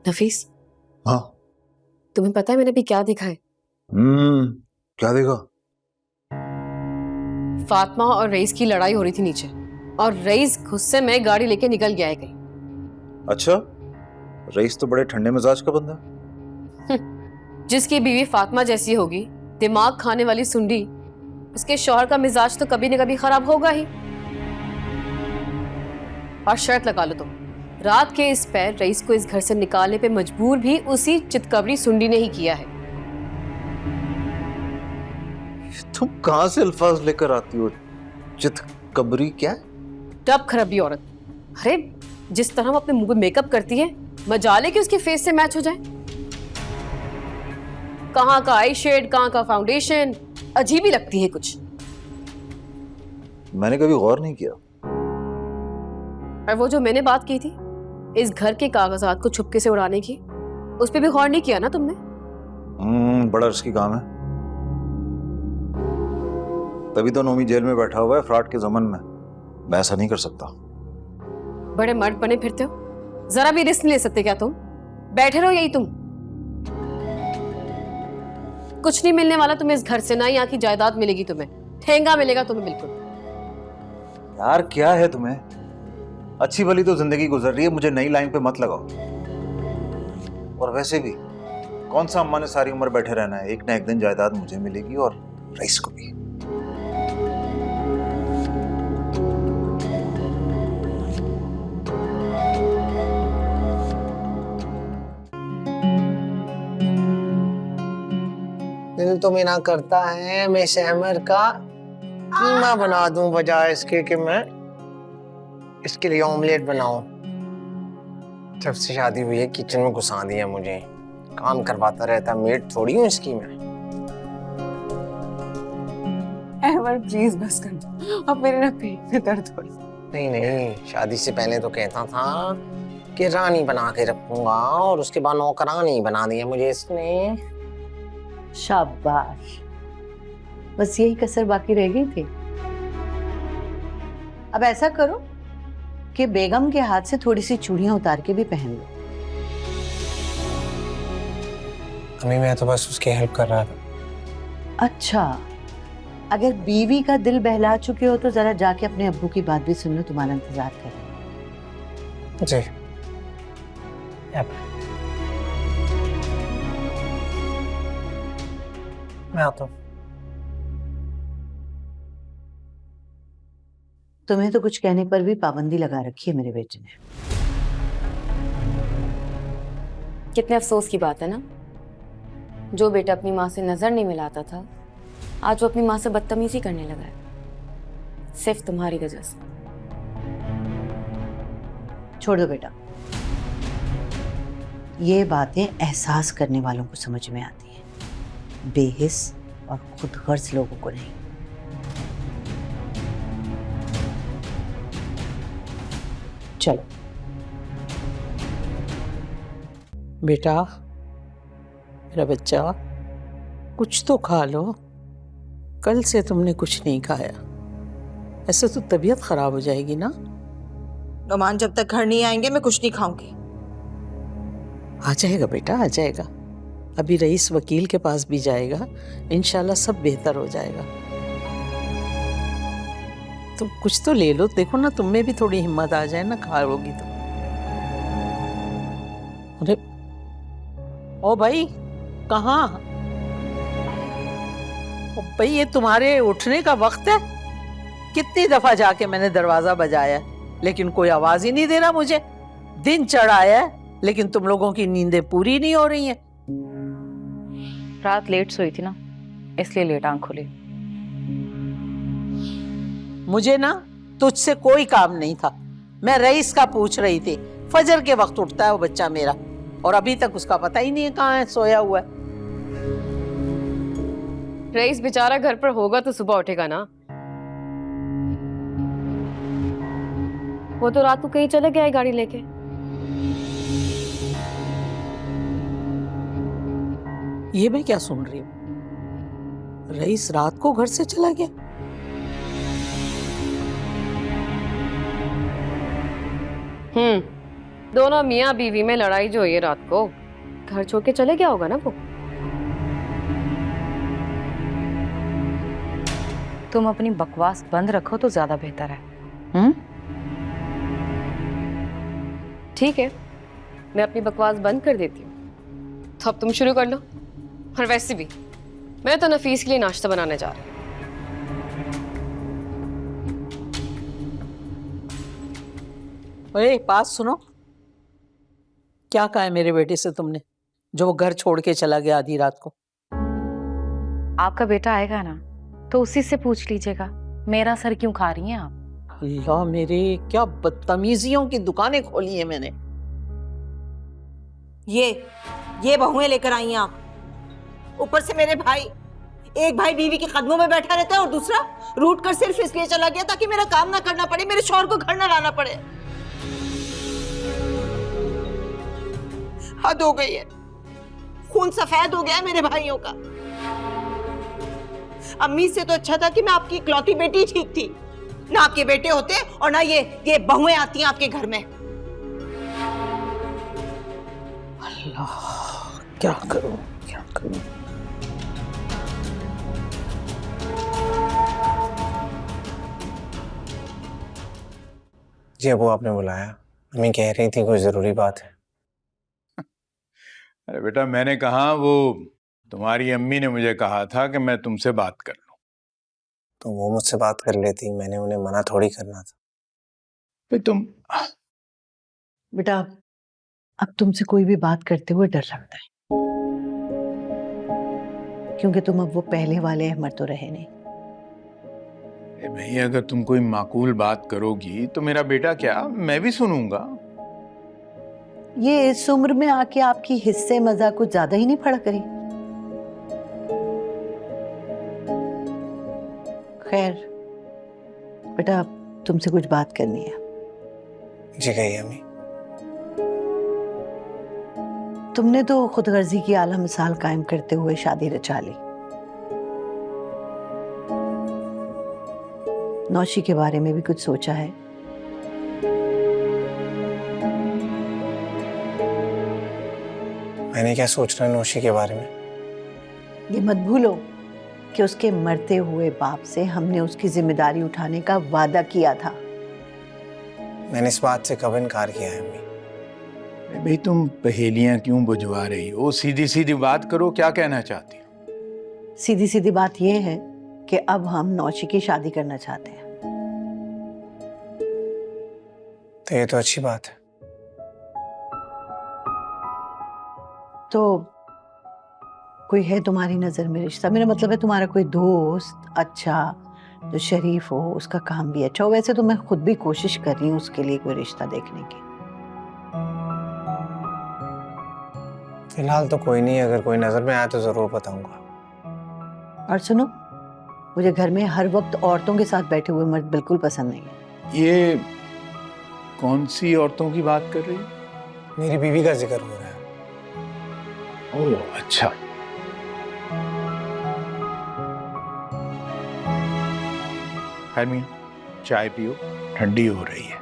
नफीस, हाँ। तुम्हें पता है मैंने अभी क्या देखा है? क्या देखा? फातिमा और रईस की लड़ाई हो रही थी नीचे, और रईस गुस्से में गाड़ी लेके निकल गया है कहीं। अच्छा, रईस तो बड़े ठंडे मिजाज का बंदा। जिसकी बीवी फातिमा जैसी होगी, दिमाग खाने वाली सुंडी, उसके शौहर का मिजाज तो कभी न कभी खराब होगा ही। और शर्त लगा लो तुम, रात के इस पैर रईस को इस घर से निकालने पे मजबूर भी उसी चितकबरी सुंडी ने ही किया है। तुम कहां से अल्फाज लेकर आती हो? चितकबरी क्या? टब खराबी औरत। अरे जिस तरह वो अपने मुंह पे मेकअप करती है, मजाल है कि उसके फेस से मैच हो जाए। कहाँ का आई शेड, कहाँ का फाउंडेशन, अजीब ही लगती है कुछ। मैंने कभी गौर नहीं किया। और वो जो मैंने बात की थी इस घर के कागजात को छुपके से उड़ाने की, उस पर भी गौर नहीं किया ना तुमने? बड़ा रिस्की काम है। तभी तो नोमी जेल में बैठा हुआ है फ्रॉड के ज़मन में। मैं ऐसा नहीं कर सकता। बड़े मर्द बने फिरते हो, जरा भी रिस्क नहीं ले सकते क्या तुम? बैठे रहो यही तुम। कुछ नहीं मिलने वाला तुम्हें इस घर से, ना यहाँ की जायदाद मिलेगी तुम्हें, ठेंगा मिलेगा तुम्हें बिल्कुल। यार क्या है तुम्हें? अच्छी भली तो जिंदगी गुजर रही है, मुझे नई लाइन पे मत लगाओ। और वैसे भी कौन सा अम्मा ने सारी उम्र बैठे रहना है? एक ना एक दिन जायदाद मुझे मिलेगी और रईस को भी। दिल तो मेरा करता है मैं शहमर का कीमा बना दूं, बजाय इसके कि मैं इसके लिए ऑमलेट बनाऊं। जब से शादी हुई है किचन में घुसा दिया मुझे, काम करवाता रहता, मेड थोड़ी हूँ इसकी मैं। अहमर प्लीज बस कर दो, अब मेरे ना पेट में दर्द हो रहा है। नहीं नहीं, शादी से पहले तो कहता था कि रानी बना के रखूंगा, और उसके बाद नौकरानी बना दिया मुझे इसने। शाबाश, बस यही कसर बाकी रह गई थी। अब ऐसा करो कि बेगम के हाथ से थोड़ी सी चूड़ियां उतार के भी पहन लो। अम्मी मैं तो बस उसकी हेल्प कर रहा था। अच्छा, अगर बीवी का दिल बहला चुके हो तो जरा जाके अपने अब्बू की बात भी सुन लो, तुम्हारा इंतजार कर। जी मैं आता हूँ। तुम्हें तो कुछ कहने पर भी पाबंदी लगा रखी है मेरे बेटे ने। कितने अफसोस की बात है ना, जो बेटा अपनी माँ से नजर नहीं मिलाता था आज वो अपनी माँ से बदतमीजी करने लगा है, सिर्फ तुम्हारी वजह से। छोड़ दो बेटा, ये बातें एहसास करने वालों को समझ में आती हैं, बेहिस और खुद गर्ज लोगों को नहीं। चलो बेटा, मेरा बच्चा, कुछ तो खा लो। कल से तुमने कुछ नहीं खाया, ऐसे तो तबीयत खराब हो जाएगी ना। नोमान जब तक घर नहीं आएंगे मैं कुछ नहीं खाऊंगी। आ जाएगा बेटा, आ जाएगा। अभी रईस वकील के पास भी जाएगा, इंशाल्लाह सब बेहतर हो जाएगा। तो कुछ तो ले लो, देखो ना तुम में भी थोड़ी हिम्मत आ जाए ना, खाओगी तो। अरे ओ भाई, कहाँ? ओ भाई, ये तुम्हारे उठने का वक्त है? कितनी दफा जाके मैंने दरवाजा बजाया लेकिन कोई आवाज ही नहीं दे रहा मुझे। दिन चढ़ाया है लेकिन तुम लोगों की नींदें पूरी नहीं हो रही हैं। रात लेट सोई थी ना, इसलिए लेट आंख खुली। मुझे ना तुझसे कोई काम नहीं था, मैं रईस का पूछ रही थी। फजर के वक्त उठता है वो बच्चा मेरा, और अभी तक उसका पता ही नहीं है कहाँ है, सोया हुआ है। रईस बेचारा घर पर होगा तो सुबह उठेगा ना। वो तो रात को कहीं चले गया है गाड़ी लेके। ये मैं क्या सुन रही हूँ? रईस रात को घर से चला गया? दोनों मियाँ बीवी में लड़ाई जो हुई है रात को, घर छोड़ के चले गया होगा ना वो। तुम अपनी बकवास बंद रखो तो ज्यादा बेहतर है। ठीक है, मैं अपनी बकवास बंद कर देती हूँ, तो अब तुम शुरू कर लो। और वैसे भी मैं तो नफीस के लिए नाश्ता बनाने जा रही हूँ। ओए बात सुनो, क्या कहा है मेरे बेटे से तुमने, जो वो घर छोड़ के चला गया आधी रात को? आपका बेटा आएगा ना तो उसी से पूछ लीजिएगा, मेरा सर क्यों खा रही हैं आप? अल्लाह मेरे, क्या बदतमीजियों की दुकानें खोली है मैंने। ये बहुएं लेकर आई हैं आप, ऊपर से मेरे भाई। एक भाई बीवी के कदमों में बैठा रहता है और दूसरा रूठ कर सिर्फ इसलिए चला गया ताकि मेरा काम ना करना पड़े, मेरे शौहर को घर ना लाना पड़े। हद हो गई है, खून सफेद हो गया है मेरे भाइयों का। अम्मी से तो अच्छा था कि मैं आपकी इकलौती बेटी ठीक थी, ना आपके बेटे होते और ना ये बहुएं आती हैं आपके घर में। अल्लाह, क्या करूं क्या करूं। जी अबू, आपने बुलाया? अम्मी कह रही थी कोई जरूरी बात है। अरे बेटा, मैंने कहा, वो तुम्हारी अम्मी ने मुझे कहा था कि मैं तुमसे बात कर लूं। तो वो मुझसे बात कर लेती, मैंने उन्हें मना थोड़ी करना था। फिर तुम बेटा अब तुमसे कोई भी बात करते हुए डर लगता है, क्योंकि तुम अब वो पहले वाले अहमद तो रहे नहीं। भाई, अगर तुम कोई माकूल बात करोगी तो मेरा बेटा क्या, मैं भी सुनूंगा। ये इस उम्र में आके आपकी हिस्से मजा कुछ ज्यादा ही नहीं पड़ा करी। खैर बेटा, तुमसे कुछ बात करनी है। जी कहिए अम्मी। तुमने तो खुदगर्जी की आला मिसाल कायम करते हुए शादी रचा ली। नौशी के बारे में भी कुछ सोचा है? मैंने क्या सोचना है नौशी के बारे में? ये मत भूलो कि उसके मरते हुए बाप से हमने उसकी जिम्मेदारी उठाने का वादा किया था। मैंने इस बात से कब इनकार किया है अम्मी? भाई, तुम पहेलियां क्यों बुझवा रही हो? सीधी सीधी बात करो, क्या कहना चाहती हो? सीधी सीधी बात यह है कि अब हम नौशी की शादी करना चाहते हैं। तो ये तो अच्छी बात है। तो कोई है तुम्हारी नजर में रिश्ता? मेरा मतलब है तुम्हारा कोई दोस्त अच्छा, जो शरीफ हो, उसका काम भी अच्छा हो। वैसे तो मैं खुद भी कोशिश कर रही हूँ उसके लिए कोई रिश्ता देखने की। फिलहाल तो कोई नहीं, अगर कोई नजर में आया तो जरूर बताऊंगा। और सुनो, मुझे घर में हर वक्त औरतों के साथ बैठे हुए मर्द बिल्कुल पसंद नहीं है। ये कौन सी औरतों की बात कर रही हो? मेरी बीवी का जिक्र हो रहा है। ओह अच्छा। खैर मियां, चाय पियो, ठंडी हो रही है।